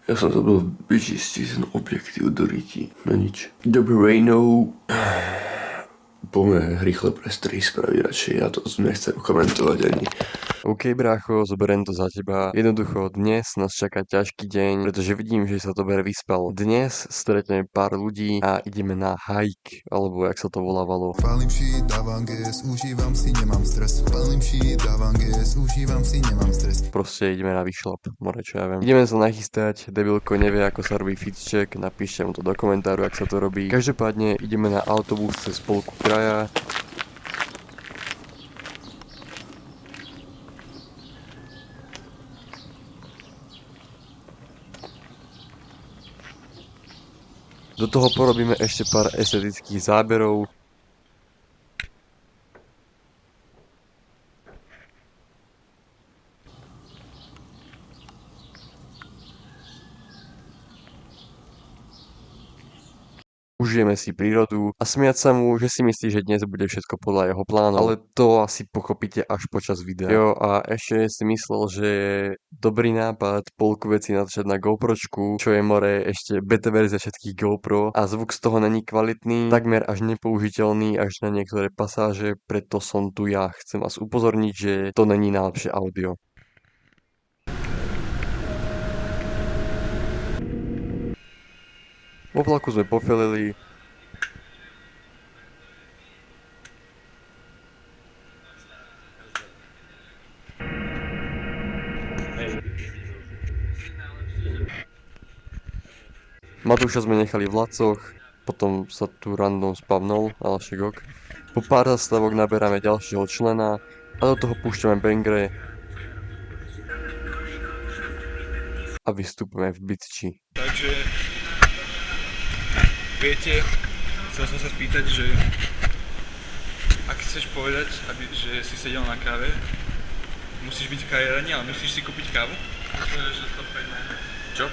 Ja som zabudol vyčistiť ten objektív do ryti. No nič. Dobré ráno. Poďme rýchle prestry spraviť radšej, ja to nechcem komentovať ani. OK, brácho, zoberiem to za teba. Jednoducho, dnes nás čaká ťažký deň, pretože vidím, že sa to bere vyspalo. Dnes stretneme pár ľudí a ideme na hike, alebo jak sa to volávalo. Palím shit, dávam GS, užívam si, nemám stres. Palím shit, dávam GS, užívam si, nemám stres. Proste ideme na výšlap, more čo ja viem. Ideme sa nachystať, debilko nevie, ako sa robí fitcheck, napíšte mu to do komentáru, ak sa to robí. Každopádne ideme na autobus cez polku kraja. Do toho porobíme ešte pár estetických záberov. Užijeme si prírodu a smiať sa mu, že si myslí, že dnes bude všetko podľa jeho plánu. Ale to asi pochopíte až počas videa. Jo, a ešte si myslel, že je dobrý nápad polku veci natáčať na GoPročku, čo je more ešte beta verzia všetkých GoPro a zvuk z toho není kvalitný, takmer až nepoužiteľný až na niektoré pasáže, preto som tu ja. Chcem vás upozorniť, že to není najlepšie audio. V oblaku sme pofilili. Matúša sme nechali v Lacoch, potom sa tu random spavnul, ale však. Po pár zastavok naberáme ďalšieho člena a do toho púšťame bangre a vystupujeme v Bytči. Takže viete, chcel som sa spýtať, že ak chceš povedať, že si sedel na káve, musíš byť v kaviarni, ale musíš si kúpiť kávu? Čo?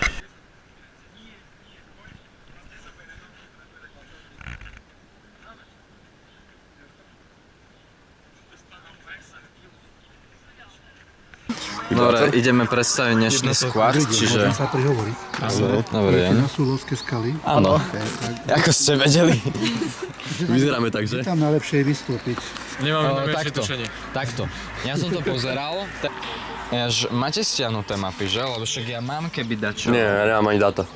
Dobre, ideme predstaviť dnešný squad, čiže... Môžem sa prihovoriť? Dobrý deň. Na Súlovské skaly. Áno, ako ste vedeli. Vyzeráme tak, že? Tam najlepšie je vystúpiť. Nemáme Takto. Ja som to pozeral. Máte stiahnuté mapy, že? Lebo však ja mám, keby dačo. Nie, ja nemám ani dáta.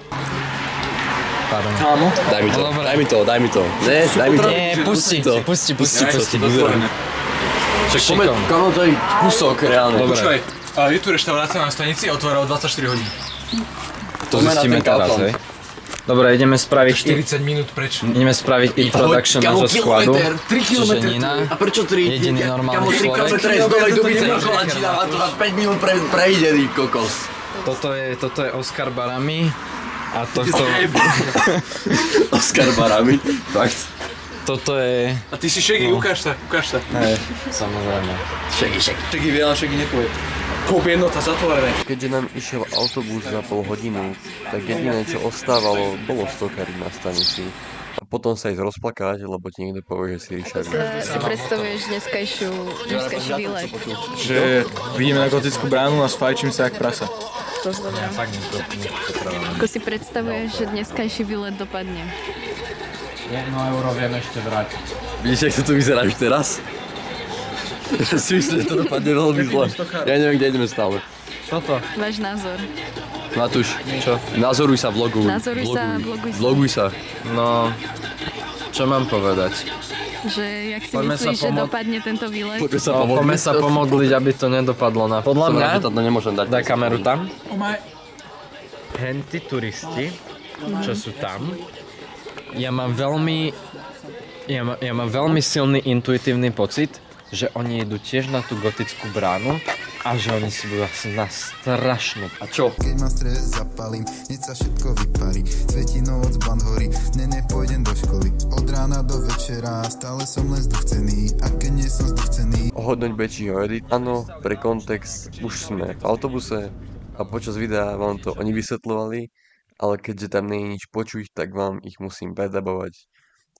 Pardon. Kámo? Daj mi to, Dobre. daj mi to. Ne, daj mi to. Nie, pusti. Však poďme, kámo, to je kúsok, reálne. Dobre. Počkaj, ale je tu reštaurácia na stanici a otvára o 24 hodín. To Poďme na zistíme ten teraz, Kaufland. hej? Dobre, ideme spraviť 40 minút preč. introduction nášho squadu. 3 Čiže kilometre. Nina, A prečo 3? jediný normálny Kámo, 3 človek. kilometre z Novej Dubice na Kolančina a to na 5 minút previdený kokos. Toto je Oskar Barami a Oskar Barami, fakt. toto je... A ty si Šegi, ukáž sa. Hej, samozrejme. Šegi vie, ale Šegi nepovie. Kúp jednota zatvorené. Keďže nám išiel autobus za pol hodinu, tak jediné čo ostávalo bolo stokariť na stanici. A potom sa ísť rozplakať, lebo ti niekto povie, že si Richard. Si predstavuješ dneskajší výlet? Že vidíme na gotickú bránu a sfajčím sa jak prasa. To znamená. Ako si predstavuješ, že dneskajší výlet dopadne? 1 euro viem ešte vrátiť. Vidíš, jak to tu vyzerá už teraz? Ja si myslím, že to dopadne veľmi zle. Ja neviem, kde ideme stále. Váš názor? Matúš, čo? Názoruj sa, vloguj. Názoruj sa, vloguj sa. Vloguj sa. No, čo mám povedať? Že jak si Poďme sa myslíš, že dopadne tento výlet? Poďme sa pomodliť, aby to nedopadlo na... Podľa mňa, To nemôžem dať. daj kameru tam. Henty turisti, čo sú tam, ja mám veľmi silný intuitívny pocit, že oni idú tiež na tú gotickú bránu a že oni si budú asi na strašnú. A čo? Keď mám stres, zapalím, hneď sa všetko vyparí. Svietí noc, band horí, nepôjdem do školy. Od rána do večera, stále som len zduchcený. A keď nie som zduchcený, Ohodnoť Bečího edit. Áno, pre kontext už sme v autobuse a počas videa vám to oni vysvetľovali, ale keďže tam nie je nič počuť, tak vám ich musím predabovať.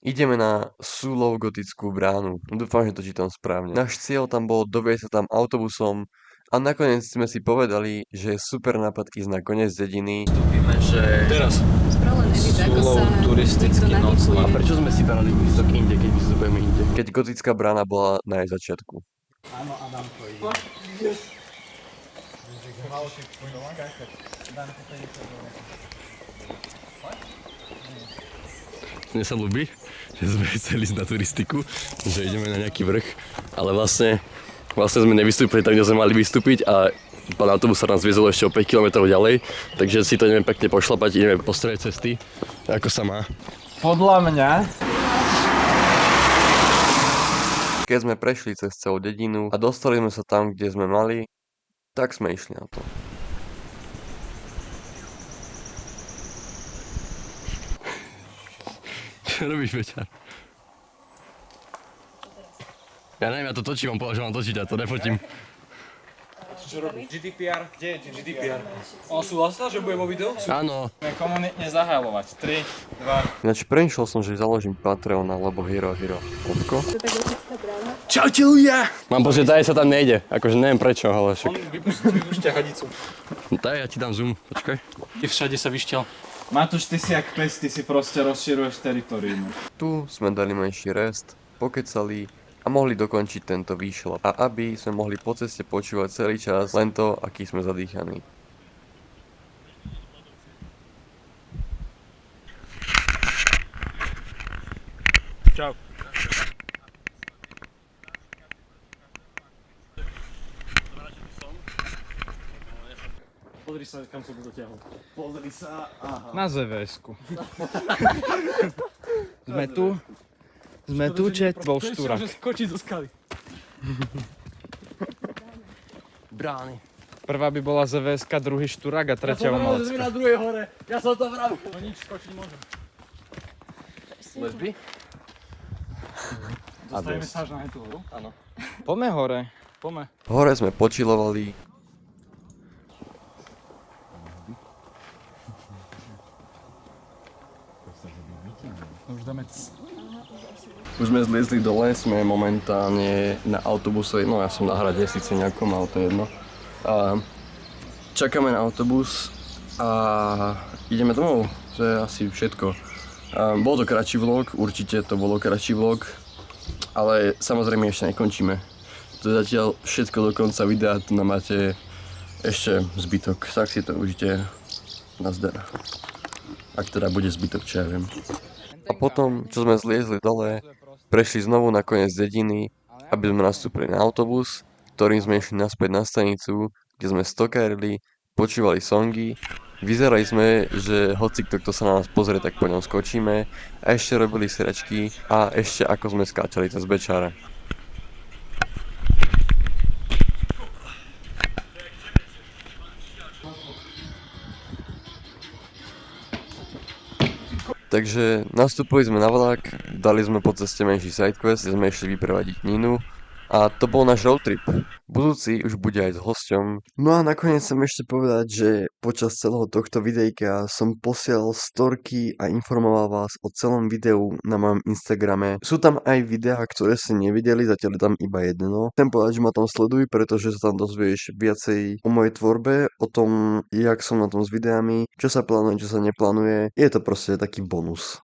Ideme na Súlov gotickú bránu. Dúfam, že to čítam správne. Náš cieľ tam bol doviesť sa tam autobusom A nakoniec sme si povedali, že je super nápad ísť na koniec dediny. Víme, že Teraz. sú turistický nocleh. A prečo sme si brali výstok inde, keď vystupujeme inde? Keď gotická brána bola na jej začiatku. Mne sa ľúbi, že sme chceli ísť na turistiku, že ideme na nejaký vrch, ale vlastne sme nevystúpili tak, kde sme mali vystúpiť a pán autobus sa nás viezol ešte o 5 km ďalej, takže si to ideme pekne pošlapať, ideme po strednej cesty, ako sa má. Podľa mňa Keď sme prešli cez celú dedinu a dostali sme sa tam, kde sme mali, tak sme išli na to. Čo robíš, Peťa? Ja neviem, ja to točím, on povedal, že mám točiť, ja to nefotím. GDPR, kde je GDPR? On súhlasil, že bude vo videu? Áno. Komunitne zahajlovať. 3, 2... Ináč premýšľal som, že založím Patreon alebo Hero. Otko? Čaute ľudia! Mám pocit, že sa tam nejde, akože neviem prečo, ale však... Vypúšťa hadicu. Daj, ja ti dám zoom, počkaj. Ty všade sa vyšťal. Matúš, ty si jak pes, ty si proste rozširuješ teritorium. Tu sme dali menší rest, pokecali a mohli dokončiť tento výšlap. A aby sme mohli po ceste počúvať celý čas len to, aký sme zadýchaní. Čau. Pozri sa, kam som to dotiahol. Pozri sa, aha. na ZVS-ku. Sme tu, čet, bol štúrak. Skočí zo skaly. Brány. Prvá by bola ZVS-ka, druhý štúrak a tretia umelecká. na druhej hore, ja som to vravil. No nič, skočiť môžem. Lesby? Dostaneme sa až na tú horu? Áno. Poďme hore. Poďme. Hore sme počilovali, Už dáme Už sme zliezli dole, sme momentálne na autobuse, no ja som na hrade síce nejakom, ale to je jedno. A čakáme na autobus a ideme domov, to je asi všetko. Bol to kratší vlog, určite to bolo kratší vlog, ale samozrejme ešte nekončíme. To je zatiaľ všetko do konca videa, tu nám máte ešte zbytok, tak si to užite, nazdar. Ak teda bude zbytok, čo ja viem. a potom, čo sme zliezli dole, prešli znovu na koniec dediny, aby sme nastúpili na autobus, ktorým sme išli naspäť na stanicu, kde sme stokárili, počúvali songy, vyzerali sme, že hoci kto sa na nás pozrie, tak po ňom skočíme a ešte robili sračky a ešte ako sme skáčali cez Bečára. Takže nastúpili sme na vlak, dali sme po ceste menší sidequest, kde sme išli vyprevadiť Ninu a to bol náš road trip. Budúci už bude aj s hosťom. No a nakoniec chcem ešte povedať, že počas celého tohto videjka som posielal storky a informoval vás o celom videu na mojom Instagrame. Sú tam aj videá, ktoré ste nevideli, zatiaľ je tam iba jedno. Chcem povedať, že ma tam sleduj, pretože sa tam dozvieš viacej o mojej tvorbe, o tom, jak som na tom s videami, čo sa plánuje, čo sa neplánuje. Je to proste taký bonus.